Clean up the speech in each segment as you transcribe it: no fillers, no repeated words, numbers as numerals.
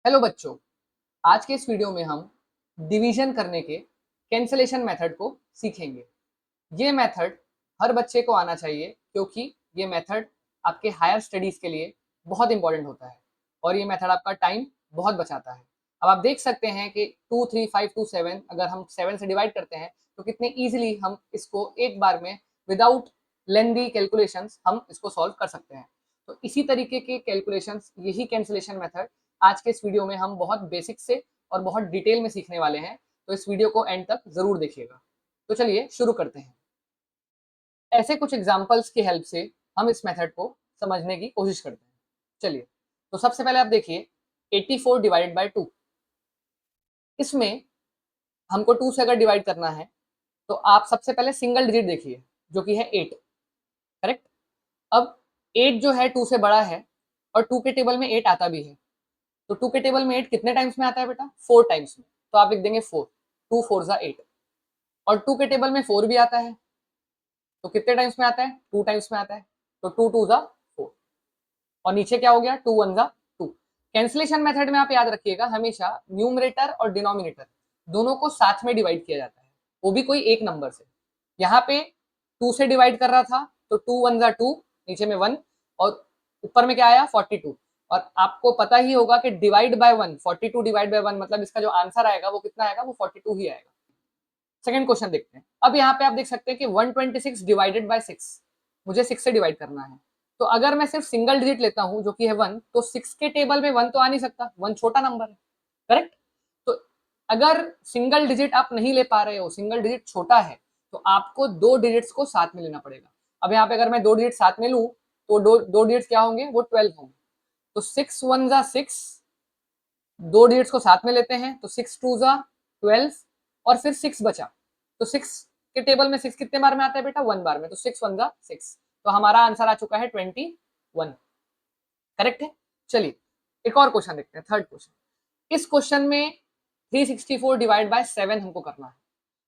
Hello बच्चों, आज के इस वीडियो में हम डिवीजन करने के कैंसलेशन मेथड को सीखेंगे। ये मेथड हर बच्चे को आना चाहिए क्योंकि ये मेथड आपके हायर स्टडीज के लिए बहुत इंपॉर्टेंट होता है और ये मेथड आपका टाइम बहुत बचाता है। अब आप देख सकते हैं कि 2 3 5 2 7 अगर हम 7 से डिवाइड करते हैं तो कितने ईजिली हम इसको एक बार में विदाउट लेंदी कैलकुलेशंस हम इसको सॉल्व कर सकते हैं। तो इसी तरीके के कैलकुलेशंस, यही कैंसलेशन मेथड आज के इस वीडियो में हम बहुत बेसिक से और बहुत डिटेल में सीखने वाले हैं। तो इस वीडियो को एंड तक जरूर देखिएगा। तो चलिए शुरू करते हैं। ऐसे कुछ एग्जाम्पल्स की हेल्प से हम इस मेथड को समझने की कोशिश करते हैं। चलिए, तो सबसे पहले आप देखिए 84 डिवाइडेड बाय 2। इसमें हमको 2 से अगर डिवाइड करना है तो आप सबसे पहले सिंगल डिजिट देखिए जो कि है 8। करेक्ट। अब 8 जो है 2 से बड़ा है और 2 के टेबल में 8 आता भी है। तो 2 के टेबल में 8 कितने टाइम्स में आता है बेटा? 4 टाइम्स में। तो आप लिख देंगे 4। 2 4 जा 8। और 2 के टेबल में 4 भी आता है। तो कितने टाइम्स में आता है? 2 टाइम्स में आता है। तो 2 2 जा 4। और नीचे क्या हो गया? 2 1 जा 2। कैंसलेशन मेथड में आप याद रखिएगा, हमेशा न्यूमरेटर और डिनोमिनेटर दोनों को साथ में डिवाइड किया जाता है, वो भी कोई एक नंबर से। यहाँ पे 2 से डिवाइड कर रहा था तो 2 1 जा 2, नीचे में 1 और ऊपर में क्या आया? 42। और आपको पता ही होगा कि डिवाइड बाय 1, 42 डिवाइड बाय 1 मतलब इसका जो आंसर आएगा वो कितना आएगा? वो 42 ही आएगा। सेकंड क्वेश्चन देखते हैं। अब यहाँ पे आप देख सकते हैं कि 126 डिवाइडेड बाय 6, मुझे 6 से डिवाइड करना है। तो अगर मैं सिर्फ सिंगल डिजिट लेता हूं जो कि है 1, तो 6 के टेबल में 1 तो आ नहीं सकता, 1 छोटा नंबर है। करेक्ट। तो अगर सिंगल डिजिट आप नहीं ले पा रहे हो, सिंगल डिजिट छोटा है, तो आपको दो डिजिट्स को साथ में लेना पड़ेगा। अब यहाँ पे अगर मैं दो डिजिट साथ में लूं तो दो डिजिट्स क्या होंगे? वो 12 होंगे। तो 6 1 जा 6, दो डिजिट्स को साथ में लेते हैं तो 6 2 जा 12 और फिर 6 बचा। तो 6 के टेबल में 6 कितने बार में आता है बेटा? 1 बार में। तो 6 1 जा 6। तो हमारा आंसर आ चुका है 21। करेक्ट है। चलिए एक और क्वेश्चन देखते हैं, थर्ड क्वेश्चन। इस क्वेश्चन में 364 डिवाइड बाय 7 हमको करना है।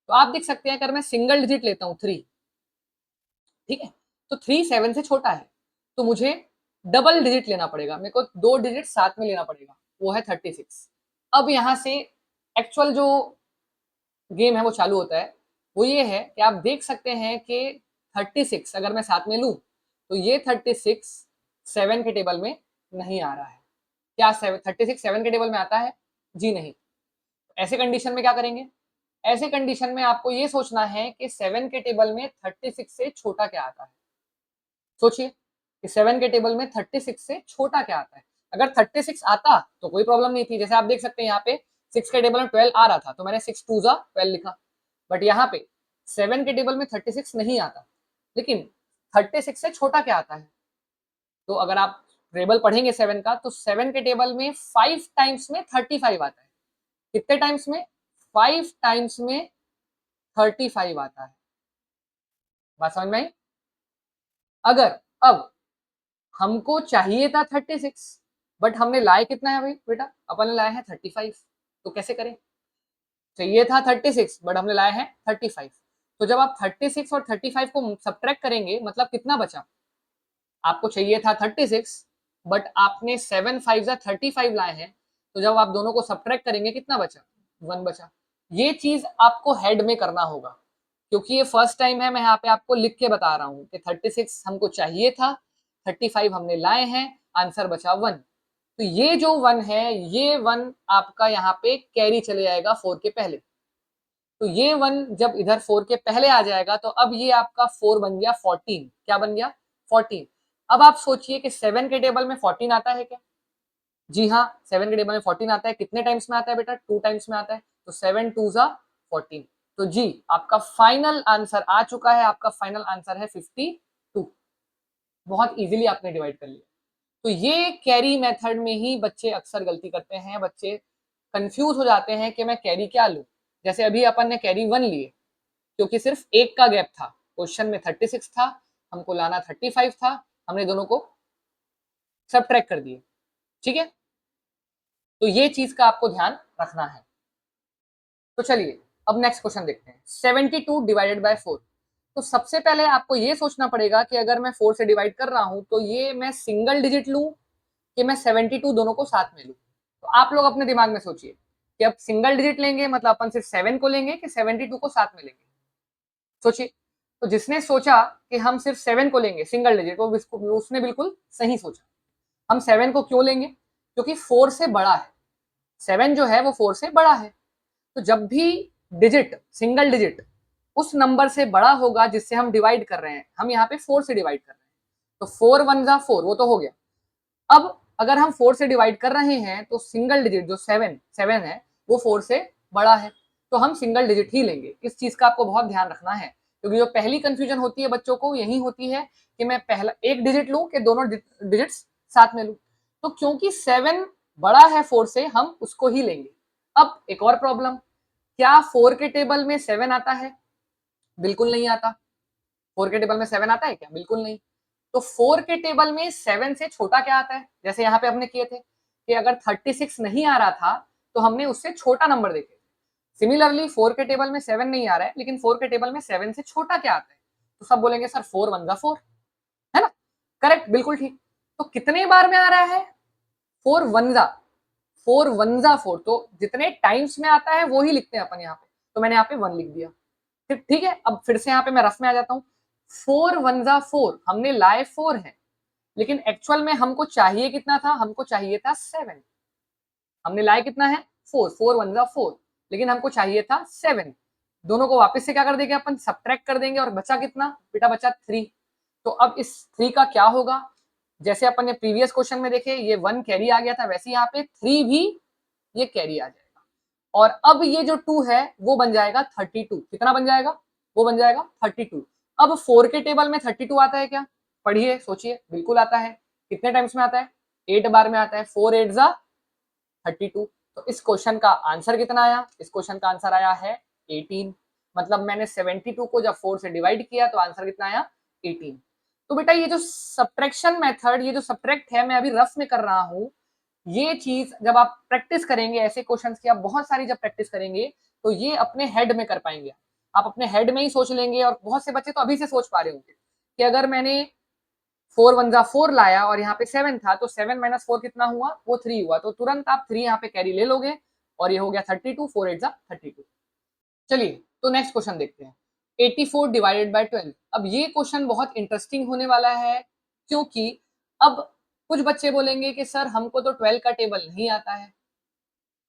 तो आप देख सकते हैं अगर मैं सिंगल डिजिट लेता हूं 3, ठीक है, तो 3 7 से छोटा है, तो मुझे डबल डिजिट लेना पड़ेगा, मेरे को दो डिजिट साथ में लेना पड़ेगा, वो है 36। अब यहां से एक्चुअल जो गेम है वो चालू होता है। वो ये है कि आप देख सकते हैं कि 36 अगर मैं साथ में लूं तो ये 36 7 के टेबल में नहीं आ रहा है। क्या 36 7 के टेबल में आता है? जी नहीं। ऐसे कंडीशन में क्या करेंगे? ऐसे कंडीशन में आपको ये सोचना है कि 7 के टेबल में 36 से छोटा क्या आता है। सोचिए कि 7 के टेबल में 36 से छोटा क्या आता है। अगर 36 आता तो कोई प्रॉब्लम नहीं थी, जैसे आप देख सकते हैं यहाँ पे 6 के टेबल में 12 आ रहा था तो मैंने 6 2 जा 12 लिखा। बट यहाँ पे 7 के टेबल में 36 नहीं आता, लेकिन 36 से छोटा क्या आता है। तो अगर आप टेबल पढ़ेंगे 7 का तो 7 के टेबल में 5 टाइम्स में 35 आता है। कितने टाइम्स में? 5 टाइम्स में 35 आता है। बात समझ में आई? अगर अब हमको चाहिए था 36 बट हमने लाए कितना है भाई बेटा? अपन ने लाया है 35। तो कैसे करें? चाहिए था 36 बट हमने लाया है 35। तो जब आप 36 और 35 को सब्ट्रैक्ट करेंगे मतलब कितना बचा? आपको चाहिए था 36 बट आपने 7 5 जा 35 लाए हैं, तो जब आप दोनों को सब्ट्रैक्ट करेंगे कितना बचा? 1 बचा। ये चीज आपको हेड में करना होगा क्योंकि ये फर्स्ट टाइम है। मैं यहाँ पे आपको लिख के बता रहा हूँ कि 36 हमको चाहिए था, 35 हमने लाए हैं, आंसर बचा 1। तो ये जो 1 है, ये 1 आपका यहाँ पे कैरी चले जाएगा 4 के पहले। तो ये 1 जब इधर 4 के पहले आ जाएगा तो अब ये आपका 4 बन गया 14। क्या बन गया? 14। अब आप सोचिए कि 7 के टेबल में 14 आता है क्या? जी हाँ, 7 के टेबल में 14 आता है। कितने टाइम्स में आता है बेटा? 2 टाइम्स में आता है। तो 7 2 जा 14। तो जी आपका फाइनल आंसर आ चुका है, आपका फाइनल आंसर है 52। बहुत इजीली आपने डिवाइड कर लिया। तो ये कैरी मेथड में ही बच्चे अक्सर गलती करते हैं, बच्चे कंफ्यूज हो जाते हैं कि मैं कैरी क्या लूं। जैसे अभी अपन ने कैरी 1 लिए क्योंकि सिर्फ एक का गैप था, क्वेश्चन में 36 था, हमको लाना 35 था, हमने दोनों को सबट्रैक्ट कर दिए। ठीक है, तो ये चीज का आपको ध्यान रखना है। तो चलिए अब नेक्स्ट क्वेश्चन देखते हैं। 72 डिवाइडेड बाय 4। तो सबसे पहले आपको ये सोचना पड़ेगा कि अगर मैं 4 से डिवाइड कर रहा हूं तो ये मैं सिंगल डिजिट लूं कि मैं 72 दोनों को साथ में लूं। तो आप लोग अपने दिमाग में सोचिए कि अब सिंगल डिजिट लेंगे मतलब अपन सिर्फ 7 को लेंगे कि 72 को साथ में लेंगे, सोचिए। तो जिसने सोचा कि हम सिर्फ 7 को लेंगे सिंगल डिजिट, वो उसने बिल्कुल सही सोचा। हम 7 को क्यों लेंगे? क्योंकि 4 से बड़ा है, 7 जो है वो 4 से बड़ा है। तो जब भी डिजिट, सिंगल डिजिट उस नंबर से बड़ा होगा जिससे हम डिवाइड कर रहे हैं, हम यहाँ पे 4 से डिवाइड कर रहे हैं, तो 4 1 जा 4, वो तो हो गया। अब अगर हम 4 से डिवाइड कर रहे हैं तो सिंगल डिजिट जो 7 है वो 4 से बड़ा है, तो हम सिंगल डिजिट ही लेंगे। इस चीज का आपको बहुत ध्यान रखना है, क्योंकि जो पहली कंफ्यूजन होती है बच्चों को यही होती है कि मैं पहला एक डिजिट लूं कि दोनों डिजिट्स साथ में लूं। तो क्योंकि 7 बड़ा है 4 से, हम उसको ही लेंगे। अब एक और प्रॉब्लम, क्या 4 के टेबल में 7 आता है? बिल्कुल नहीं आता। 4 के टेबल में 7 आता है क्या? बिल्कुल नहीं। तो 4 के टेबल में 7 से छोटा क्या आता है? जैसे यहाँ पे हमने किए थे कि अगर 36 नहीं आ रहा था तो हमने उससे छोटा नंबर देखे। सिमिलरली 4 के टेबल में 7 नहीं आ रहा है, लेकिन 4 के टेबल में 7 से छोटा क्या आता है? तो सब बोलेंगे सर 4 1 जा 4, है ना? करेक्ट, बिल्कुल ठीक। तो कितने बार में आ रहा है? 4 1 जा 4। तो जितने टाइम्स में आता है वो ही लिखते हैं अपन यहाँ पे, तो मैंने यहाँ पे 1 लिख दिया। फिर ठीक है, अब फिर से यहाँ पे मैं रफ में आ जाता हूँ। 4 1 जा 4, हमने लाए 4 है, लेकिन एक्चुअल में हमको चाहिए कितना था? हमको चाहिए था 7। हमने लाए कितना है? 4, 4 1 जा 4, लेकिन हमको चाहिए था 7। दोनों को वापस से क्या कर देंगे अपन? सब्ट्रैक्ट कर देंगे, और बचा कितना बेटा? बचा 3। तो अब इस 3 का क्या होगा? जैसे अपन ने प्रीवियस क्वेश्चन में देखे ये 1 कैरी आ गया था, वैसे यहाँ पे 3 भी ये कैरी आ जाएगा, और अब ये जो 2 है वो बन जाएगा 32। कितना बन जाएगा? वो बन जाएगा 32। अब 4 के टेबल में 32 आता है क्या? पढ़िए, सोचिए, बिल्कुल आता है। कितने टाइम्स में आता है? 8 बार में आता है। 4 8 जा 32। तो इस क्वेश्चन का आंसर कितना आया? इस क्वेश्चन का आंसर आया है 18। मतलब मैंने 72 को जब 4 से डिवाइड किया तो आंसर कितना आया? 18। तो बेटा ये जो सब्ट्रैक्शन मेथड, ये जो सब्ट्रैक्ट है, मैं अभी रफ में कर रहा हूं। ये चीज जब आप प्रैक्टिस करेंगे ऐसे क्वेश्चंस की, आप बहुत सारी जब प्रैक्टिस करेंगे तो ये अपने हेड में कर पाएंगे। आप अपने हेड में ही सोच लेंगे, और बहुत से बच्चे तो अभी से सोच पा रहे होंगे कि अगर मैंने 4 1 जा 4 लाया और यहाँ पे 7 था, तो 7 माइनस 4 कितना हुआ? वो 3 हुआ। तो तुरंत आप 3 यहाँ पे कैरी ले लोगे, और ये हो गया 32। 4 8 जा 32। चलिए, तो नेक्स्ट क्वेश्चन देखते हैं। 84 डिवाइडेड बाय 12। अब ये क्वेश्चन बहुत इंटरेस्टिंग होने वाला है, क्योंकि अब कुछ बच्चे बोलेंगे कि सर हमको तो 12 का टेबल नहीं आता है।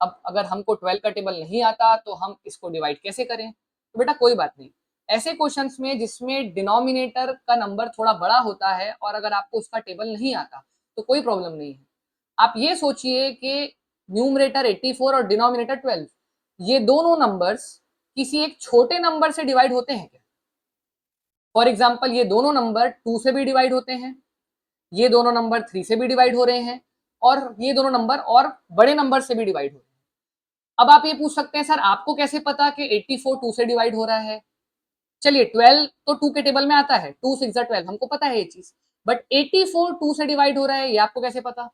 अब अगर हमको 12 का टेबल नहीं आता तो हम इसको डिवाइड कैसे करें? तो बेटा कोई बात नहीं, ऐसे क्वेश्चंस में जिसमें डिनोमिनेटर का नंबर थोड़ा बड़ा होता है और अगर आपको उसका टेबल नहीं आता तो कोई प्रॉब्लम नहीं है। आप ये सोचिए कि न्यूमरेटर 84 और डिनोमिनेटर 12, ये दोनों नंबर्स किसी एक छोटे नंबर से डिवाइड होते हैं क्या? फॉर एग्जाम्पल ये दोनों नंबर 2 से भी डिवाइड होते हैं, ये दोनों नंबर 3 से भी डिवाइड हो रहे हैं, और ये दोनों नंबर और बड़े नंबर से भी डिवाइड हो रहे हैं। अब आप ये पूछ सकते हैं सर आपको कैसे पता कि 84 2 से डिवाइड हो रहा है? चलिए 12 तो 2 के टेबल में आता है, 2 6 12, हमको पता है ये चीज। बट 84 2 से डिवाइड हो रहा है, ये आपको कैसे पता?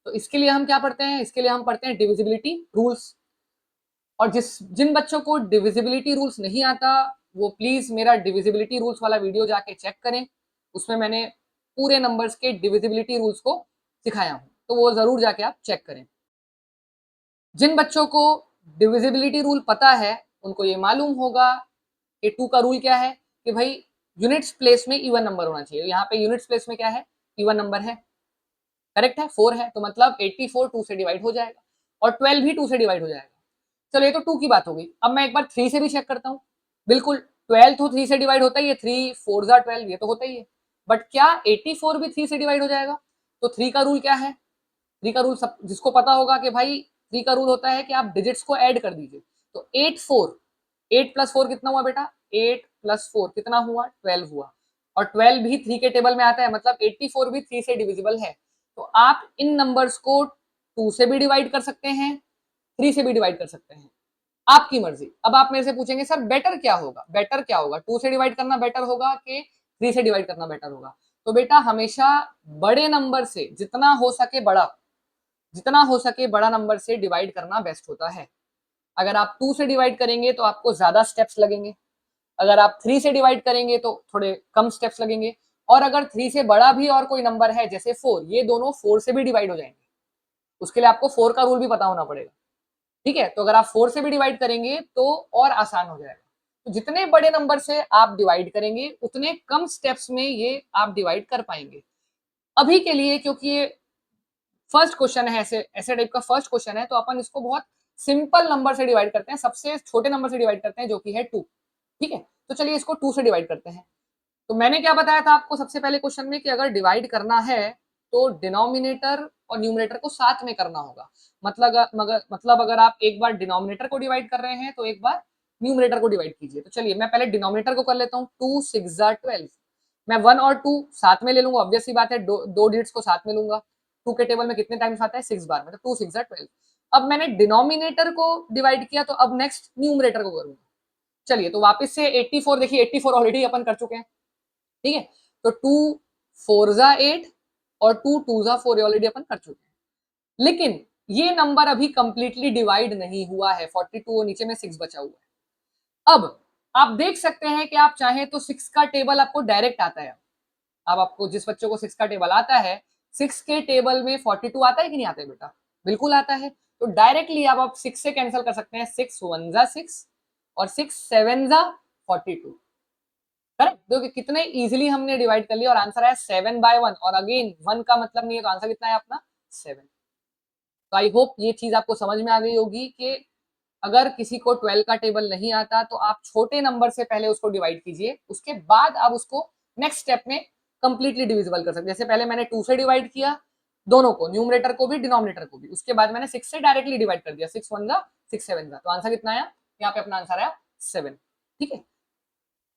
तो इसके लिए हम क्या पढ़ते हैं? इसके लिए हम पढ़ते हैं डिविजिबिलिटी रूल्स। और जिन बच्चों को डिविजिबिलिटी रूल्स नहीं आता, वो प्लीज मेरा डिविजिबिलिटी रूल्स वाला वीडियो जाके चेक करें। उसमें मैंने पूरे नंबर्स के डिविजिबिलिटी रूल्स को सिखाया हूं, तो वो जरूर जाके आप चेक करें। जिन बच्चों को डिविजिबिलिटी रूल पता है उनको ये मालूम होगा कि 2 का रूल क्या है कि भाई यूनिट्स प्लेस में इवन नंबर होना चाहिए। यहाँ पे यूनिट्स प्लेस में क्या है? इवन नंबर है। करेक्ट है, 4 है, तो मतलब 84 2 से डिवाइड हो जाएगा, और 12 भी 2 से डिवाइड हो जाएगा। चलो ये तो 2 की बात हो गई। अब मैं एक बार 3 से भी चेक करता हूँ। बिल्कुल 12 तो 3 से डिवाइड होता ही है, 3 4 जा 12, ये तो होता ही है। बट क्या 84 भी 3 से डिवाइड हो जाएगा? तो 3 का रूल क्या है? 3 का रूल सब जिसको पता होगा कि भाई 3 का रूल होता है कि आप डिजिट्स को ऐड कर दीजिए। तो 8 प्लस 4 कितना हुआ बेटा? 8 प्लस 4 कितना हुआ? 12 हुआ। और 12 भी 3 के टेबल में आता है, मतलब 84 भी 3 से डिविजिबल है। तो आप इन नंबर्स को 2 से भी डिवाइड कर सकते हैं, 3 से भी डिवाइड कर सकते हैं, आपकी मर्जी। अब आप मेरे से पूछेंगे सर बेटर क्या होगा? बेटर क्या होगा? 2 से डिवाइड करना बेटर होगा कि 3 से डिवाइड करना बेटर होगा? तो बेटा हमेशा बड़े नंबर से जितना हो सके बड़ा नंबर से डिवाइड करना बेस्ट होता है। अगर आप 2 से डिवाइड करेंगे तो आपको ज्यादा स्टेप्स लगेंगे, अगर आप 3 से डिवाइड करेंगे तो थोड़े कम स्टेप्स लगेंगे, और अगर 3 से बड़ा भी और कोई नंबर है जैसे 4, ये दोनों 4 से भी डिवाइड हो जाएंगे। उसके लिए आपको 4 का रूल भी पता होना पड़ेगा, ठीक है। तो अगर आप 4 से भी डिवाइड करेंगे तो और आसान हो जाएगा। तो जितने बड़े नंबर से आप डिवाइड करेंगे उतने कम स्टेप्स में ये आप डिवाइड कर पाएंगे। अभी के लिए क्योंकि ये फर्स्ट क्वेश्चन है, ऐसे ऐसे टाइप का फर्स्ट क्वेश्चन है, तो अपन इसको बहुत सिंपल नंबर से डिवाइड करते हैं, सबसे छोटे नंबर से डिवाइड करते हैं जो कि है 2, ठीक है। तो चलिए इसको 2 से डिवाइड करते हैं। तो मैंने क्या बताया था आपको सबसे पहले क्वेश्चन में कि अगर डिवाइड करना है तो डिनोमिनेटर और न्यूमरेटर को साथ में करना होगा। मतलब अगर आप एक बार डिनोमिनेटर को डिवाइड कर रहे हैं तो एक बार न्यूमरेटर को डिवाइड कीजिए। तो चलिए मैं पहले डिनोमिनेटर को कर लेता हूँ। 2 6 12, मैं 1 और 2 साथ में ले लूंगा, ऑब्वियस सी बात है, दो डिजिट्स को साथ में लूंगा। 2 के टेबल में कितने टाइम्स आता है? 6 बार, मतलब 2 6 12। अब मैंने डिनोमिनेटर को डिवाइड किया, तो अब नेक्स्ट न्यूमरेटर को करूंगा। चलिए तो वापस से 84, देखिए 84 ऑलरेडी अपन कर चुके हैं, ठीक है। तो 2 4 जा 8 और 2 2 जा 4 ऑलरेडी अपन कर चुके हैं। लेकिन ये नंबर अभी कंप्लीटली डिवाइड नहीं हुआ है, 42 और नीचे में 6 बचा हुआ है। अब आप देख सकते हैं कि आप चाहें तो 6 का टेबल आपको डायरेक्ट आता है। अब आपको जिस बच्चों को 6 का टेबल आता है, 6 के टेबल में 42 आता है कि नहीं आता है बेटा? बिल्कुल आता है। तो डायरेक्टली आप 6 से कैंसिल कर सकते हैं। 6 1 जा 6 और 6 7 जा 42। करेक्ट? देखिए कितने इजीली हमने डिवाइड कर लिया और आंसर आया 7/1। और अगेन 1 का मतलब नहीं है, तो आंसर कितना है अपना? 7। तो आई होप ये चीज आपको समझ में आ गई होगी कि अगर किसी को 12 का टेबल नहीं आता तो आप छोटे नंबर से पहले उसको डिवाइड कीजिए, उसके बाद आप उसको नेक्स्ट स्टेप में कंप्लीटली डिविजिबल कर सकते हैं। जैसे पहले मैंने 2 से डिवाइड किया दोनों को, न्यूमरेटर को भी डिनोमिनेटर को भी, उसके बाद मैंने 6 से डायरेक्टली डिवाइड कर दिया। 6 1 जा 6 7 जा, तो आंसर कितना आया? यहाँ पे अपना आंसर आया 7, ठीक है।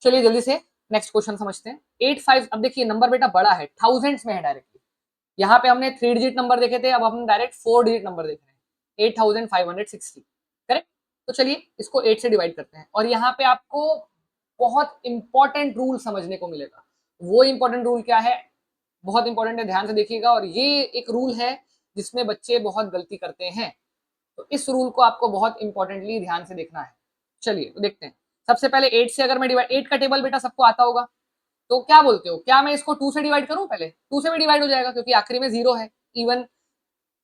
चलिए जल्दी से नेक्स्ट क्वेश्चन समझते हैं। 8 5, अब देखिए नंबर बेटा बड़ा है, थाउजेंड्स में है डायरेक्टली। यहाँ पे हमने 3 डिजिट नंबर देखे थे, अब हम डायरेक्ट 4 डिजिट नंबर देख रहे हैं। 8560, करेक्ट। तो चलिए इसको 8 से डिवाइड करते हैं और यहाँ पे आपको बहुत इंपॉर्टेंट रूल समझने को मिलेगा। वो इंपॉर्टेंट रूल क्या है? बहुत इंपॉर्टेंट है, ध्यान से देखिएगा। और ये एक रूल है जिसमें बच्चे बहुत गलती करते हैं, तो इस रूल को आपको बहुत इंपॉर्टेंटली ध्यान से देखना है। चलिए तो देखते हैं। सबसे पहले 8 से अगर मैं डिवाइड, 8 का टेबल बेटा सबको आता होगा, तो क्या बोलते हो, क्या मैं इसको 2 से डिवाइड करूं? पहले 2 से भी डिवाइड हो जाएगा क्योंकि आखिरी में 0 है, इवन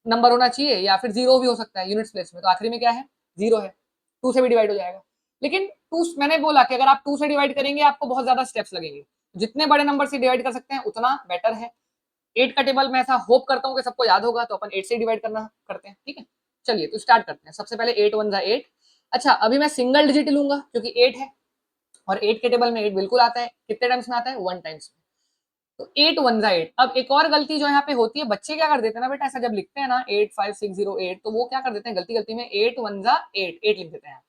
नंबर होना चाहिए, या फिर 0 भी हो सकता है यूनिट्स प्लेस में, तो आखिरी में क्या है? 0 है। 2 से भी डिवाइड हो जाएगा। लेकिन 2, मैंने बोला कि अगर आप 2 से डिवाइड करेंगे आपको बहुत ज्यादा स्टेप्स लगेंगे। जितने बड़े नंबर से डिवाइड कर सकते हैं उतना बेटर है। 8 का टेबल मैं ऐसा होप करता हूँ कि सबको याद होगा, तो अपन 8 से डिवाइड करना करते हैं, ठीक है। चलिए तो स्टार्ट करते हैं। सबसे पहले 8 1 जा 8। अच्छा अभी मैं सिंगल डिजिट लूंगा क्योंकि 8 है, और 8 के टेबल में 8 बिल्कुल आता है। कितने टाइम्स में आता है? 1 टाइम्स में। तो 8 1 जा 8। अब एक और गलती जो यहाँ पे होती है, बच्चे क्या कर देते हैं ना बेटा, ऐसा जब लिखते हैं ना 8 5 6 0 8, तो वो क्या कर देते हैं गलती गलती में 8 1 जा 8 8 लिख देते हैं।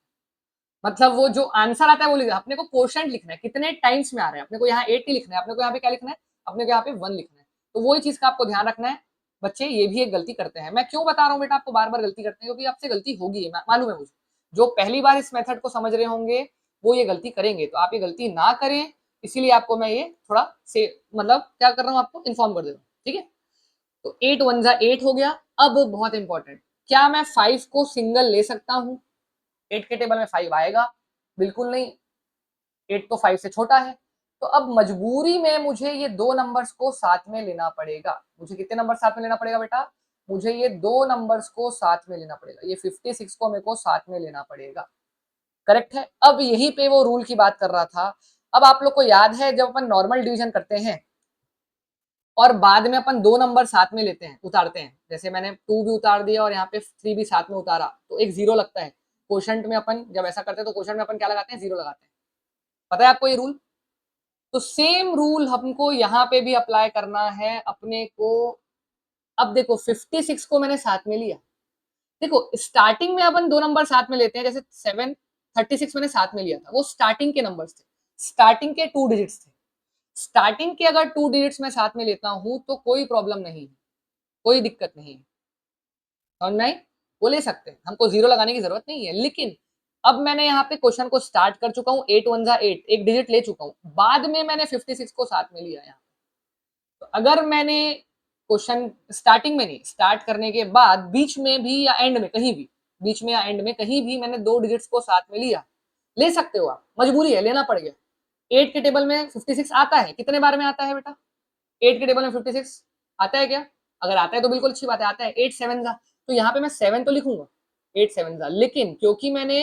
मतलब वो जो आंसर आता है वो लिखा, अपने को कोशेंट लिखना है, कितने टाइम्स में आ रहा है। अपने को यहाँ 8 नहीं लिखना है, अपने को यहाँ पे क्या लिखना है? अपने को यहाँ पे 1 लिखना है। तो वही चीज का आपको ध्यान रखना है। बच्चे ये भी एक गलती करते हैं। मैं क्यों बता रहा हूँ बेटा आपको बार बार गलती करते हैं? क्योंकि आपसे गलती होगी, मालूम है मुझे। जो पहली बार इस मेथड को समझ रहे होंगे वो ये गलती करेंगे, तो आप ये गलती ना करें, इसीलिए आपको मैं ये थोड़ा से मतलब क्या कर रहा हूँ, आपको इन्फॉर्म कर दे रहा हूँ, ठीक है। तो 8 1 जा 8 हो गया। अब बहुत इंपॉर्टेंट, क्या मैं 5 को सिंगल ले सकता हूँ? 8 के टेबल में 5 आएगा? बिल्कुल नहीं, 8 तो 5 से छोटा है। तो अब मजबूरी में मुझे ये दो नंबर्स को साथ में लेना पड़ेगा। मुझे कितने नंबर साथ में लेना पड़ेगा बेटा? मुझे ये दो नंबर्स को साथ में लेना पड़ेगा। ये 56 को मेरे को साथ में लेना पड़ेगा, करेक्ट है। अब यहीं पे वो रूल की बात कर रहा था। अब आप लोग को याद है जब अपन नॉर्मल डिवीजन करते हैं और बाद में अपन दो नंबर साथ में लेते हैं, उतारते हैं, जैसे मैंने 2 भी उतार दिया और यहाँ पे 3 भी साथ में उतारा, तो एक 0 लगता है। क्वोशंट में अपन जब ऐसा करते हैं तो क्वोशंट में अपन क्या लगाते हैं? 0 लगाते हैं। पता है आपको ये रूल? तो सेम रूल हमको यहाँ पे भी अप्लाई करना है अपने को। अब देखो 56 को मैंने साथ में लिया। देखो स्टार्टिंग में अपन दो नंबर साथ में लेते हैं, जैसे 736 मैंने साथ में लिया था, वो स्टार्टिंग के नंबर्स थे, स्टार्टिंग के 2 डिजिट्स थे। स्टार्टिंग के अगर 2 डिजिट्स में साथ में लेता हूं तो कोई प्रॉब्लम नहीं है, कोई दिक्कत नहीं है, और नहीं वो ले सकते हैं, हमको 0 लगाने की जरूरत नहीं है। लेकिन अब मैंने यहाँ पे क्वेश्चन को स्टार्ट कर चुका हूँ, 8 1 जा 8, एक डिजिट ले चुका हूँ, बाद में मैंने 56 को साथ में लिया यहाँ। तो अगर मैंने क्वेश्चन स्टार्टिंग में नहीं, स्टार्ट करने के बाद बीच में भी या एंड में कहीं भी, बीच में या एंड में कहीं भी मैंने दो डिजिट्स को साथ में लिया, ले सकते हो आप, मजबूरी है, लेना पड़ गया। 8 के टेबल में 56 आता है, कितने बार में आता है बेटा? 8 के टेबल में 56 आता है क्या? अगर आता है तो बिल्कुल अच्छी बात है, आता है। 8 7 जा, तो यहाँ पे मैं 7 तो लिखूंगा, 8 7 जा, लेकिन क्योंकि मैंने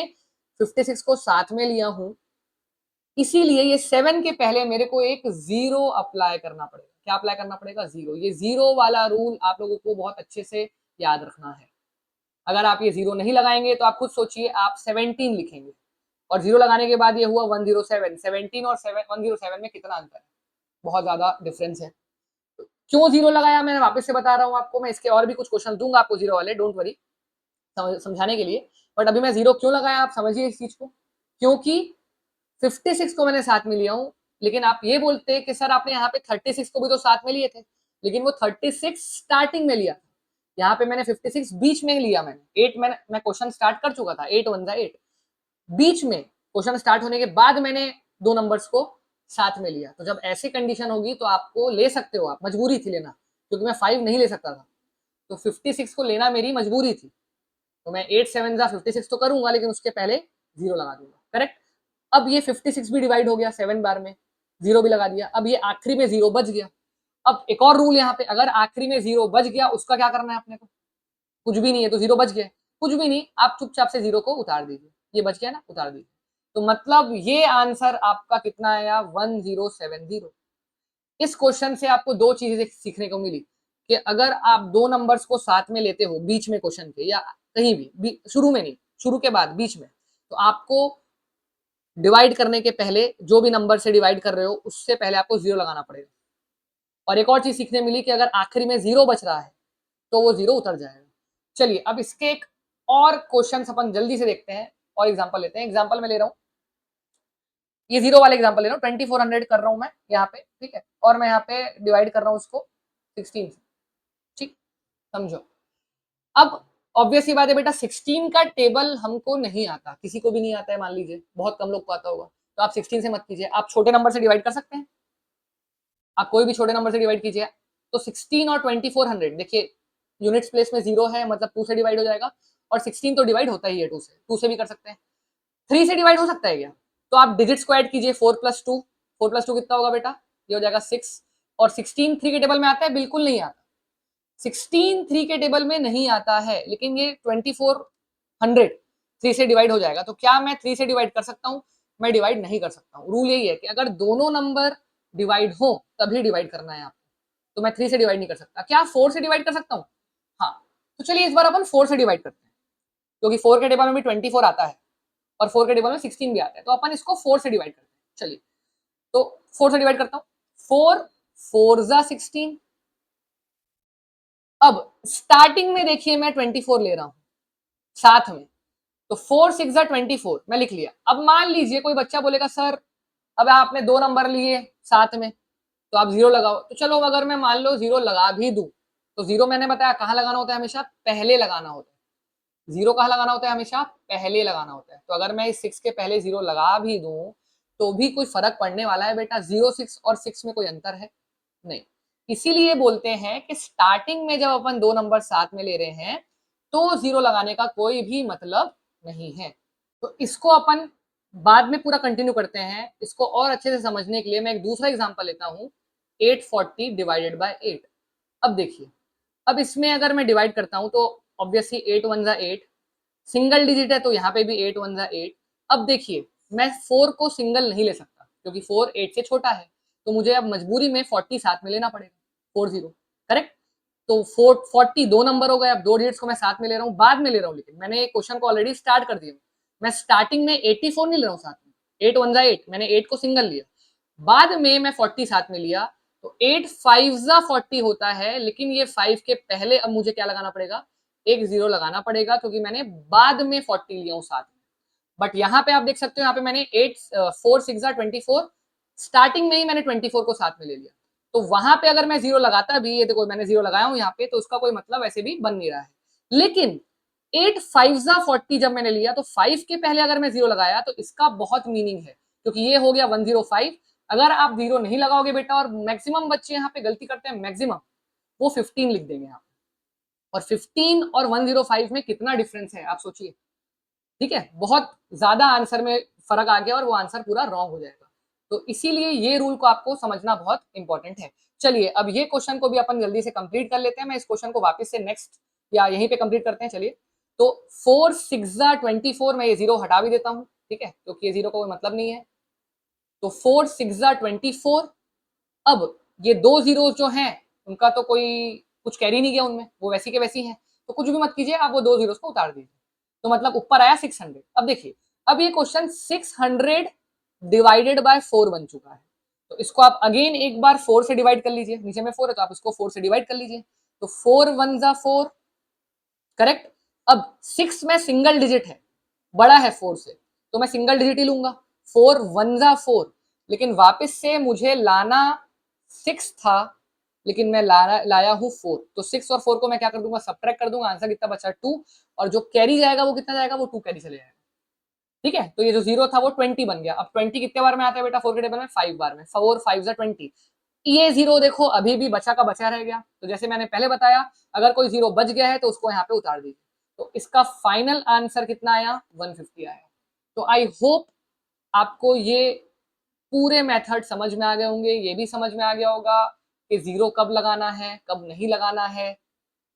56 को साथ में लिया हूं, इसीलिए ये 7 के पहले मेरे को एक 0 अप्लाई करना पड़ेगा। क्या अप्लाई करना पड़ेगा? 0। ये 0 वाला रूल आप लोगों को बहुत अच्छे से याद रखना है। अगर आप ये 0 नहीं लगाएंगे तो आप खुद सोचिए, आप 17 लिखेंगे और 0 लगाने के बाद ये हुआ 107। 17 और 107 में कितना अंतर है? बहुत ज्यादा डिफरेंस है। क्यों 0 लगाया मैंने वापस से बता रहा हूँ आपको, मैं इसके और भी कुछ क्वेश्चन दूंगा आपको 0 वाले, डोंट वरी, समझाने के लिए। बट अभी मैं 0 क्यों लगाया आप समझिए इस चीज को। क्योंकि 56 को मैंने साथ में लिया हूं, लेकिन आप ये बोलते कि सर आपने यहाँ पे 36 को भी तो साथ में लिए थे, लेकिन वो 36 स्टार्टिंग में लिया, यहाँ पे मैंने 56 बीच में लिया। मैंने 8 मैं क्वेश्चन स्टार्ट कर चुका था, 8 1 8, बीच में क्वेश्चन स्टार्ट होने के बाद मैंने दो नंबर्स को साथ में लिया। तो जब ऐसी कंडीशन होगी तो आपको ले सकते हो, आप मजबूरी थी लेना, क्योंकि मैं 5 नहीं ले सकता था, तो 56 को लेना मेरी मजबूरी थी। तो मैं 8 7 जा 56 तो करूंगा, लेकिन उसके पहले 0 लगा दूंगा। करेक्ट। अब ये 56 भी डिवाइड हो गया 7 बार में, 0 भी लगा दिया। अब ये आखिरी में 0 बच गया। अब एक और रूल यहाँ पे, अगर आखिरी में 0 बच गया उसका क्या करना है अपने को? कुछ भी नहीं है तो 0 बच गया, कुछ भी नहीं, आप चुपचाप से 0 को उतार दीजिए। ये बच गया ना, उतार दीजिए। तो मतलब ये आंसर आपका कितना आया? 1070। इस क्वेश्चन से आपको दो चीजें सीखने को मिली कि अगर आप दो नंबर्स को साथ में लेते हो बीच में क्वेश्चन के, या कहीं भी शुरू में नहीं, शुरू के बाद बीच में, तो आपको डिवाइड करने के पहले जो भी नंबर से डिवाइड कर रहे हो उससे पहले आपको 0 लगाना पड़ेगा। और एक और चीज सीखने मिली कि अगर आखिरी में 0 बच रहा है तो वो 0 उतर जाएगा। चलिए अब इसके एक और क्वेश्चन अपन जल्दी से देखते हैं और एग्जांपल लेते हैं। एग्जांपल में ले रहा हूं, ये 0 वाले एग्जांपल ले रहा हूं, 2400 कर रहा हूं मैं यहाँ पे, ठीक है, और मैं यहाँ पे डिवाइड कर रहा हूँ उसको 16 से। ठीक, समझो। अब ऑब्वियस ही बात है बेटा, 16 का टेबल हमको नहीं आता, किसी को भी नहीं आता है, मान लीजिए बहुत कम लोग को आता होगा, तो आप 16 से मत कीजिए, आप छोटे नंबर से डिवाइड कर सकते हैं। आप कोई भी छोटे नंबर से डिवाइड कीजिए। तो 16 और 2400, देखिए यूनिट्स प्लेस में 0 है, मतलब 2 से डिवाइड हो जाएगा, और 16 तो डिवाइड होता ही है 2 से भी कर सकते हैं। 3 से डिवाइड हो सकता है क्या? तो आप डिजिट्स को ऐड कीजिए, 4 + 2, 4 + 2 कितना होगा बेटा? ये हो जाएगा 6। और 16 3 के टेबल में आता है? बिल्कुल नहीं आता। 16 3 के टेबल में नहीं आता है, लेकिन ये 2400 3 से डिवाइड हो जाएगा। तो क्या मैं 3 से डिवाइड कर सकता हूँ? मैं डिवाइड नहीं कर सकता हूँ। रूल यही है कि अगर दोनों नंबर डिवाइड हो तभी डिवाइड करना है आपको। तो मैं 3 से डिवाइड नहीं कर सकता। क्या 4 से डिवाइड कर सकता हूँ? हाँ। तो चलिए इस बार अपन 4 से डिवाइड करते हैं, क्योंकि 4 के टेबल में भी 24 आता है और 4 के टेबल में 16 भी आता है, तो अपन इसको 4 से डिवाइड करते हैं। चलिए तो 4 से डिवाइड करता हूँ। 4 4 जा 16। अब स्टार्टिंग में देखिए मैं 24 ले रहा हूं साथ में, तो 4 6 जा 24 मैं लिख लिया। अब मान लीजिए कोई बच्चा बोलेगा सर अब आपने दो नंबर लिए साथ में तो आप 0 लगाओ। तो चलो अगर मैं मान लो 0 लगा भी दूं, तो 0 मैंने बताया कहां लगाना होता है? हमेशा पहले लगाना होता है। 0 कहां लगाना होता है? हमेशा पहले लगाना होता है। तो अगर मैं इस 6 के पहले 0 लगा भी दूं तो भी कोई फर्क पड़ने वाला है बेटा? 0 6 और 6 में कोई अंतर है? नहीं। इसीलिए बोलते हैं कि स्टार्टिंग में जब अपन दो नंबर साथ में ले रहे हैं तो 0 लगाने का कोई भी मतलब नहीं है। तो इसको अपन बाद में पूरा कंटिन्यू करते हैं। इसको और अच्छे से समझने के लिए मैं एक दूसरा एग्जांपल लेता हूं, 840 डिवाइडेड बाय 8। अब देखिए, अब इसमें अगर मैं डिवाइड करता हूं तो ऑब्वियसली 8 1 जा 8, सिंगल डिजिट है तो यहाँ पे भी 8 1 जा 8। अब देखिए मैं 4 को सिंगल नहीं ले सकता क्योंकि 4 8 से छोटा है, तो मुझे अब मजबूरी में 40 साथ में लेना पड़ेगा, 40। करेक्ट। तो 40 दो नंबर हो गए, अब दो डिजिट्स को मैं साथ में ले रहा हूँ, बाद में ले रहा हूँ, लेकिन मैंने क्वेश्चन को ऑलरेडी स्टार्ट कर दिया। मैं स्टार्टिंग में 84 नहीं ले रहा हूँ साथ में, 8 1 जा 8, मैंने 8 को सिंगल लिया, बाद में मैं 40 साथ में लिया, तो 8 5 जा 40 होता है, लेकिन ये 5 के पहले अब मुझे क्या लगाना पड़ेगा? एक 0 लगाना पड़ेगा, क्योंकि मैंने बाद में 40 लिया हूँ साथ में। बट यहाँ पे आप देख सकते हो, यहाँ पे मैंने 8 4 6 जा 24, स्टार्टिंग में ही मैंने 24 को साथ में ले लिया। तो वहां पे अगर मैं 0 लगाता भी, ये देखो मैंने 0 लगाया हूँ यहाँ पे, तो उसका कोई मतलब ऐसे भी बन नहीं रहा है। लेकिन 8 5 जा 40 जब मैंने लिया तो 5 के पहले अगर मैं 0 लगाया तो इसका बहुत मीनिंग है, क्योंकि ये हो गया 105। अगर आप 0 नहीं लगाओगे बेटा, और मैक्सिमम बच्चे यहाँ पे गलती करते हैं, मैक्सिमम वो 15 लिख देंगे यहाँ पे, और 15 और 105 में कितना डिफरेंस है आप सोचिए। ठीक है, बहुत ज्यादा आंसर में फर्क आ गया और वो आंसर पूरा रॉन्ग हो जाएगा। तो इसीलिए ये रूल को आपको समझना बहुत इंपॉर्टेंट है। चलिए अब ये क्वेश्चन को भी अपन जल्दी से कंप्लीट कर लेते हैं। मैं इस क्वेश्चन को वापस से नेक्स्ट या यहीं पे कंप्लीट करते हैं। चलिए, तो 4 6 24, मैं ये 0 हटा भी देता हूँ, ठीक है, क्योंकि ये 0 का कोई मतलब नहीं है। तो 4 6 24। अब ये दो जीरो जो हैं उनका तो कोई कुछ कैरी नहीं गया उनमें, वो वैसी के वैसी हैं, तो कुछ भी मत कीजिए, आप वो दो जीरो को उतार दीजिए। तो मतलब ऊपर आया 600। अब देखिए, अब ये क्वेश्चन 600 डिवाइडेड बाय 4 बन चुका है, तो इसको आप अगेन एक बार 4 से डिवाइड कर लीजिए, नीचे में 4 है तो आप इसको 4 से डिवाइड कर लीजिए, तो 4 1 जा 4, करेक्ट। अब 6 में सिंगल डिजिट है, बड़ा है 4 से, तो मैं सिंगल डिजिट ही लूंगा, 4 1 जा 4, लेकिन वापस से मुझे लाना 6 था, लेकिन मैं लाया हूं 4, तो 6 और 4 को मैं क्या कर दूंगा, सब्ट्रैक्ट कर दूंगा, आंसर कितना बचा 2, और जो कैरी जाएगा वो कितना जाएगा, वो 2 कैरी चले जाएगा, ठीक है। तो ये जो 0 था वो 20 बन गया। अब 20 कितने बार में आता है बेटा 4 के टेबल में, 5 बार में, 4 5 जा 20। ये 0 देखो अभी भी बचा का बचा रह गया, तो जैसे मैंने पहले बताया, अगर कोई 0 बच गया है तो उसको यहाँ पे उतार दीजिए, तो इसका फाइनल आंसर कितना आया, 150 आया। तो आई होप आपको ये पूरे मेथड समझ में आ गए होंगे, ये भी समझ में आ गया होगा कि 0 कब लगाना है, कब नहीं लगाना है,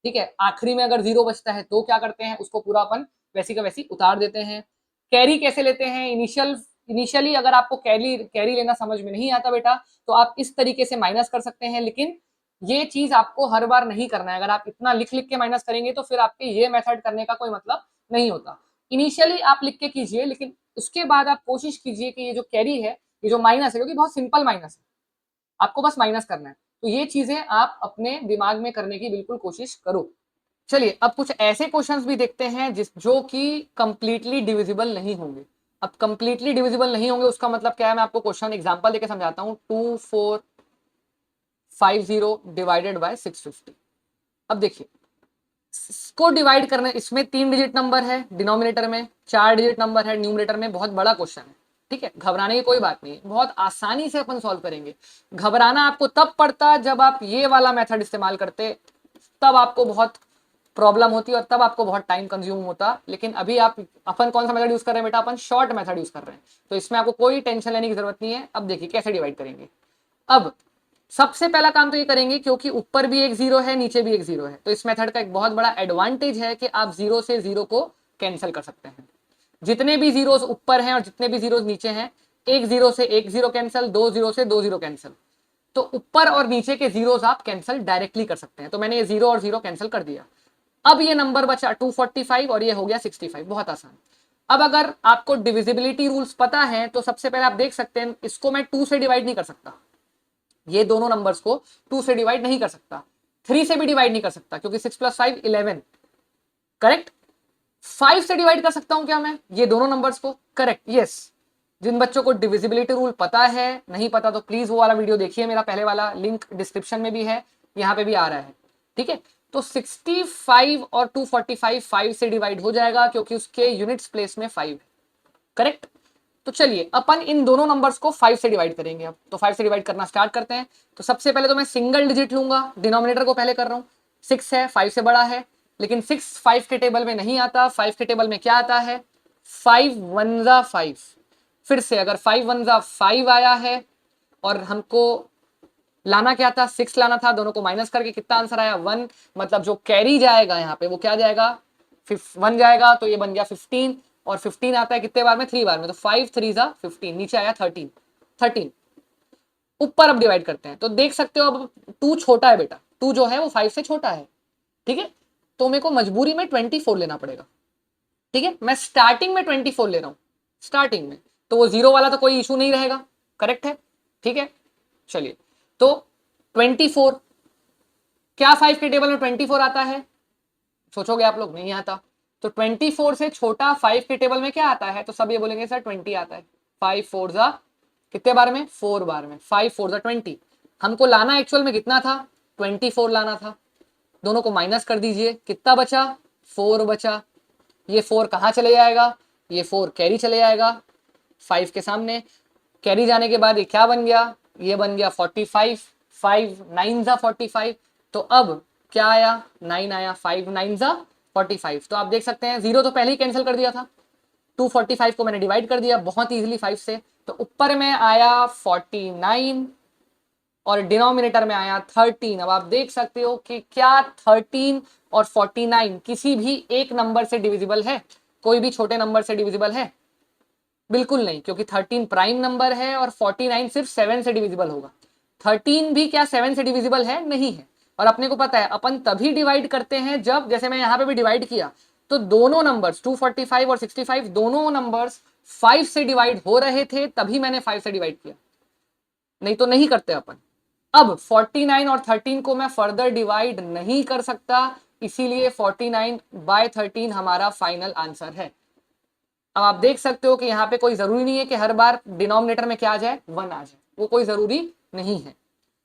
ठीक है। आखिरी में अगर 0 बचता है तो क्या करते हैं, उसको पूरा अपन वैसी का वैसी उतार देते हैं। कैरी कैसे लेते हैं, इनिशियली अगर आपको कैरी कैरी लेना समझ में नहीं आता बेटा, तो आप इस तरीके से माइनस कर सकते हैं, लेकिन ये चीज आपको हर बार नहीं करना है। अगर आप इतना लिख लिख के माइनस करेंगे तो फिर आपके ये मेथड करने का कोई मतलब नहीं होता। इनिशियली आप लिख के कीजिए, लेकिन उसके बाद आप कोशिश कीजिए कि ये जो कैरी है, ये जो माइनस है, क्योंकि बहुत सिंपल माइनस है, आपको बस माइनस करना है, तो ये चीजें आप अपने दिमाग में करने की बिल्कुल कोशिश करो। चलिए, अब कुछ ऐसे क्वेश्चंस भी देखते हैं जो कि कंप्लीटली डिविजिबल नहीं होंगे। अब कंप्लीटली डिविजिबल नहीं होंगे उसका मतलब क्या है, मैं आपको क्वेश्चन एग्जांपल देके समझाता हूं। 2450 डिवाइडेड बाय 650। अब देखिए, इसको डिवाइड करने, इसमें 3 डिजिट नंबर है डिनोमिनेटर में, 4 डिजिट नंबर है न्यूमरेटर में, बहुत बड़ा क्वेश्चन है, ठीक है। घबराने की कोई बात नहीं है, बहुत आसानी से अपन सॉल्व करेंगे। घबराना आपको तब पड़ता जब आप ये वाला मेथड इस्तेमाल करते, तब आपको बहुत प्रॉब्लम होती और तब आपको बहुत टाइम कंज्यूम होता। लेकिन अभी आप अपन कौन सा मेथड यूज कर रहे हैं बेटा, अपन शॉर्ट मेथड यूज कर रहे हैं, तो इसमें आपको कोई टेंशन लेने की जरूरत नहीं है। अब देखिए कैसे डिवाइड करेंगे। अब सबसे पहला काम तो ये करेंगे, क्योंकि ऊपर भी एक 0 है नीचे भी एक 0 है, तो इस मेथड का एक बहुत बड़ा एडवांटेज है कि आप 0 से 0 को कैंसिल कर सकते हैं। जितने भी जीरोस ऊपर हैं और जितने भी जीरोस नीचे हैं, एक 0 से एक 0 कैंसिल, 2 0 से 2 0 कैंसिल, तो ऊपर और नीचे के जीरोस आप कैंसिल डायरेक्टली कर सकते हैं। तो मैंने ये 0 और 0 कैंसिल कर दिया। अब ये नंबर बचा 245 और ये हो गया 65, बहुत आसान। अब अगर आपको डिविजिबिलिटी रूल्स पता है तो सबसे पहले आप देख सकते हैं, इसको मैं 2 से डिवाइड नहीं कर सकता, ये दोनों नंबर्स को 2 से डिवाइड नहीं कर सकता, 3 से भी डिवाइड नहीं कर सकता, क्योंकि 6 + 5 11, करेक्ट। 5 से डिवाइड कर सकता हूं क्या मैं ये दोनों नंबर्स को, करेक्ट, यस। जिन बच्चों को डिविजिबिलिटी रूल पता है, नहीं पता तो प्लीज वो वाला वीडियो देखिए, मेरा पहले वाला, लिंक डिस्क्रिप्शन में भी है, यहाँ पे भी आ रहा है, ठीक है। तो 65 और 245 5 से डिवाइड हो जाएगा, क्योंकि उसके यूनिट्स प्लेस में 5 है, करेक्ट। तो चलिए अपन इन दोनों नंबर्स को 5 से डिवाइड करेंगे। अब तो 5 से डिवाइड करना स्टार्ट करते हैं। तो सबसे पहले तो मैं सिंगल डिजिट लूंगा, डिनोमिनेटर को पहले कर रहा हूं। 6 है, 5 से बड़ा है, लेकिन 6 5 के टेबल में नहीं आता। 5 के टेबल में क्या आता है, 5 1 जा 5। फिर से अगर 5 1 जा 5 आया है और हमको लाना क्या था, 6 लाना था, दोनों को माइनस करके कितना आंसर आया, 1। मतलब जो कैरी जाएगा यहाँ पे वो क्या जाएगा, 1 जाएगा, तो ये बन गया 15। और 15 आता है कितने बार में, 3 बार में, तो 5 3 जा 15, नीचे आया 13 13। ऊपर अब डिवाइड करते हैं तो देख सकते हो अब 2 छोटा है बेटा, 2 जो है वो 5 से छोटा है, ठीक है। तो मेरे को मजबूरी में 24 लेना पड़ेगा, ठीक है। मैं स्टार्टिंग में 24 ले रहा हूं, स्टार्टिंग में, तो वो 0 वाला तो कोई इशू नहीं रहेगा, करेक्ट है, ठीक है। चलिए, तो 24, क्या 5 के टेबल में 24 आता है, सोचोगे आप लोग, नहीं आता। तो 24 से छोटा 5 के टेबल में क्या आता है, तो सब ये बोलेंगे सर 20 आता है। 5 4 जा कितने बार में, 4 बार में, 5 4 जा 20। हमको लाना एक्चुअल में कितना था, 24 लाना था। दोनों को माइनस कर दीजिए, कितना बचा, 4 बचा। ये 4 कहाँ चले जाएगा, ये 4 कैरी चले जाएगा 5 के सामने। कैरी जाने के बाद ये क्या बन गया, ये बन गया 45। 5 9 जा 45। तो अब क्या आया, 9 आया, 5 9 जा 45। तो आप देख सकते हैं 0 तो पहले ही कैंसिल कर दिया था, 245 को मैंने डिवाइड कर दिया बहुत इजीली 5 से, तो ऊपर में आया 49 और डिनोमिनेटर में आया 13। अब आप देख सकते हो कि क्या 13 और 49 किसी भी एक नंबर से डिविजिबल है? कोई भी छोटे नंबर से डिविजिबल है? बिल्कुल नहीं, क्योंकि 13 प्राइम नंबर है और 49 सिर्फ 7 से डिविजिबल होगा। 13 भी क्या 7 से डिविजिबल है? नहीं है। और अपने को पता है अपन तभी डिवाइड करते हैं जब, जैसे मैं यहां पे भी डिवाइड किया तो दोनों नंबर्स 245 और 65 दोनों नंबर्स 5 से डिवाइड हो रहे थे, तभी मैंने 5 से डिवाइड किया, नहीं तो नहीं करते अपन। अब 49 और 13 को मैं फर्दर डिवाइड नहीं कर सकता, इसीलिए 49 बाय 13 हमारा फाइनल आंसर है। अब आप देख सकते हो कि यहाँ पे कोई जरूरी नहीं है कि हर बार डिनोमिनेटर में क्या आ जाए, 1 आ जाए, वो कोई जरूरी नहीं है।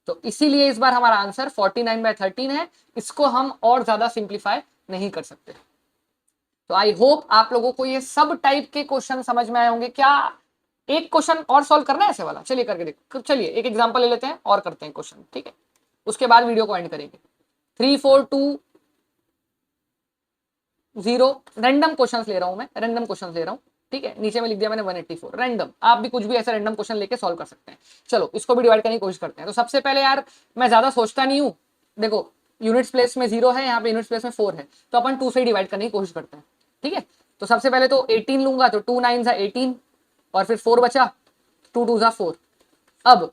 तो इसीलिए इस बार हमारा आंसर 49/13 है। इसको हम और ज्यादा सिंप्लीफाई नहीं कर सकते। तो आई होप आप लोगों को ये सब टाइप के क्वेश्चन समझ में आए होंगे। क्या एक क्वेश्चन और सॉल्व करना है ऐसे वाला? चलिए करके देखो। चलिए एक एग्जांपल ले लेते हैं और करते हैं क्वेश्चन, ठीक है? उसके बाद वीडियो को एंड करेंगे। 3 4 2 0 रैंडम क्वेश्चंस ले रहा हूं मैं, रैंडम क्वेश्चंस ले रहा हूं, ठीक है? नीचे में लिख दिया मैंने 184 रैंडम। आप भी कुछ भी ऐसा रैंडम क्वेश्चन लेके सॉल्व कर सकते हैं। चलो इसको भी डिवाइड करने की कोशिश करते हैं। तो सबसे पहले यार मैं ज्यादा सोचता नहीं हूं, देखो यूनिट्स प्लेस में 0 है, यहाँ पे यूनिट्स प्लेस में 4 है, तो अपन 2 से डिवाइड करने की कोशिश करते हैं, ठीक है? तो सबसे पहले तो 18 लूंगा, तो 2 9 18 और फिर 4 बचा, 2 2 4। अब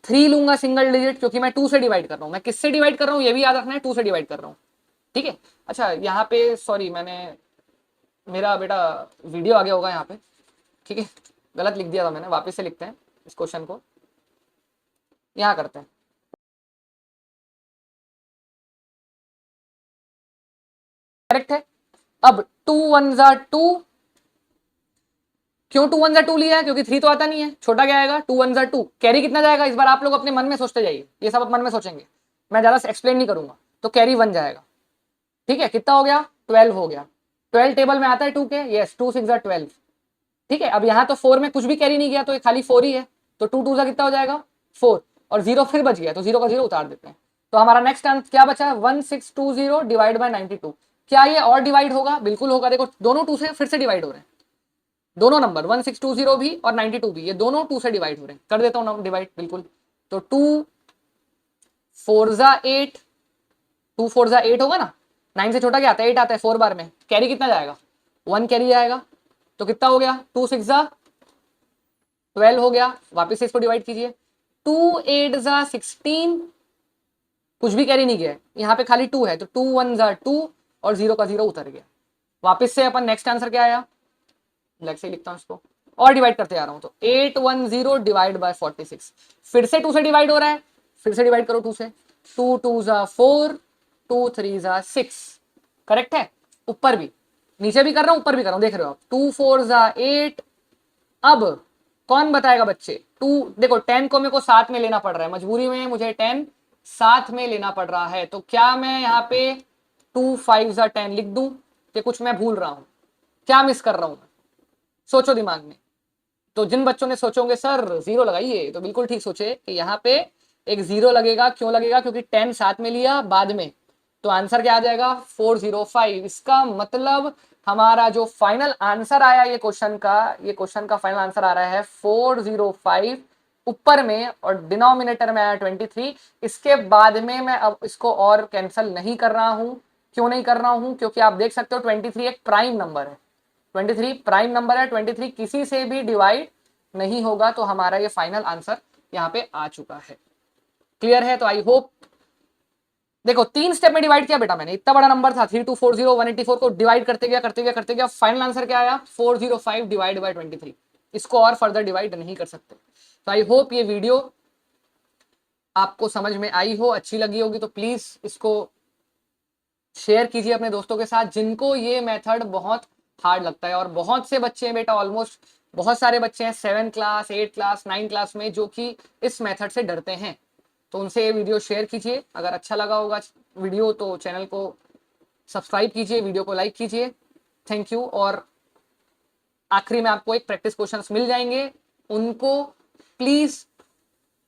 3 लूंगा सिंगल डिजिट, क्योंकि मैं 2 से डिवाइड कर रहा हूं। मैं किससे डिवाइड कर रहा हूं ये भी याद रखना है, 2 से डिवाइड कर रहा हूं, ठीक है? अच्छा यहाँ पे सॉरी, मैंने मेरा बेटा वीडियो आ गया होगा यहाँ पे, ठीक है? गलत लिख दिया था मैंने, वापस से लिखते हैं इस क्वेश्चन को, यहाँ करते हैं। करेक्ट है। अब 2 1 2, क्यों 2 1 2 लिया है? क्योंकि 3 तो आता नहीं है, छोटा क्या आएगा? 2 1 2। कैरी कितना जाएगा इस बार आप लोग अपने मन में सोचते जाइए, ये सब आप मन में सोचेंगे, मैं ज्यादा एक्सप्लेन नहीं करूंगा। तो कैरी 1 जाएगा, ठीक है? कितना हो गया? 12 हो गया। 12 टेबल में आता है 2 के, यस, 2 6 12, ठीक है? अब यहाँ तो 4 में कुछ भी कैरी नहीं गया, तो ये खाली 4 ही है, तो 2 2 कितना हो जाएगा? 4, और 0 फिर बच गया, तो 0 का 0 उतार देते हैं। तो हमारा नेक्स्ट आंसर क्या बचा? 1620 डिवाइड बाय 92। क्या ये और डिवाइड होगा? बिल्कुल होगा। देखो दोनों 2 से फिर से डिवाइड हो रहे हैं, दोनों नंबर 1620 भी और 92 भी, ये दोनों 2 से डिवाइड हो रहे हैं। कर देता हूँ डिवाइड, बिल्कुल। तो 2 4 8, 2 4 8 होगा ना, 9 से छोटा क्या आता है? 8 आता है 4 बार में। कैरी कितना जाएगा? 1 कैरी जाएगा, तो कितना हो गया? 2 6 12 हो गया। वापस से इसको डिवाइड कीजिए, 2 8 16, कुछ भी कैरी नहीं गया है, यहाँ पे खाली 2 है, तो 2 1 2 और 0 का 0 उतर गया। वापस से अपन नेक्स्ट आंसर क्या आया, लेट से लिखता हूँ इसको, और डिवाइड करते जा रहा हूँ। तो 810 डिवाइड बाय 46, फिर से 2 से डिवाइड हो रहा है, फिर से डिवाइड करो 2 से। 2 2 4, 2 3 6, करेक्ट है? ऊपर भी, नीचे भी कर रहा हूँ, ऊपर भी कर रहा हूँ, देख रहे हो आप। 2 4 8। अब कौन बताएगा बच्चे? 2 देखो 10 को मेरे को साथ में लेना पड़ रहा है, मजबूरी में मुझे 10 साथ में लेना पड़ रहा है। तो क्या मैं यहाँ पे 2 5 10 लिख दूं कि कुछ मैं भूल रहा हूं? क्या मिस कर रहा हूं मैं? सोचो दिमाग में। तो जिन बच्चों ने सोचोगे सर 0 लगाइए, तो बिल्कुल ठीक सोचे कि यहाँ पे एक 0 लगेगा। क्यों लगेगा? क्योंकि 10 साथ में लिया बाद में, तो आंसर क्या आ जाएगा? 405। इसका मतलब हमारा जो फाइनल आंसर आया ये क्वेश्चन का, ये क्वेश्चन का फाइनल आंसर आ रहा है 405 ऊपर में, और डिनोमिनेटर में आया 23। इसके बाद में मैं अब इसको और कैंसिल नहीं कर रहा हूं। क्यों नहीं कर रहा हूं? क्योंकि आप देख सकते हो 23 एक प्राइम नंबर है, 23 प्राइम नंबर है, 23 किसी से भी डिवाइड नहीं होगा। तो हमारा ये फाइनल आंसर यहाँ पे आ चुका है। क्लियर है? तो आई होप, देखो 3 स्टेप में डिवाइड किया बेटा मैंने, इतना बड़ा नंबर था 3240 184 को डिवाइड करते गया करते गया करते गया, फाइनल आंसर क्या आया? 405 डिवाइड बाय 23। इसको और फर्दर डिवाइड नहीं कर सकते। तो आई होप ये वीडियो आपको समझ में आई हो, अच्छी लगी होगी, तो प्लीज इसको शेयर कीजिए अपने दोस्तों के साथ जिनको ये मेथड बहुत हार्ड लगता है। और बहुत से बच्चे हैं बेटा, ऑलमोस्ट बहुत सारे बच्चे हैं 7 क्लास 8 क्लास 9 क्लास में, जो कि इस मेथड से डरते हैं। तो उनसे ये वीडियो शेयर कीजिए। अगर अच्छा लगा होगा वीडियो तो चैनल को सब्सक्राइब कीजिए, वीडियो को लाइक कीजिए। Thank you. और आखिरी में आपको एक प्रैक्टिस क्वेश्चंस मिल जाएंगे, उनको प्लीज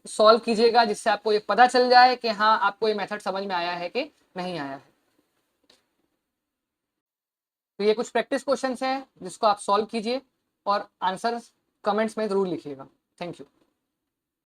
सॉल्व कीजिएगा, जिससे आपको ये पता चल जाए कि हाँ आपको ये मेथड समझ में आया है कि नहीं आया है। तो ये कुछ प्रैक्टिस क्वेश्चंस हैं जिसको आप सॉल्व कीजिए, और आंसर कमेंट्स में जरूर लिखिएगा। Thank you.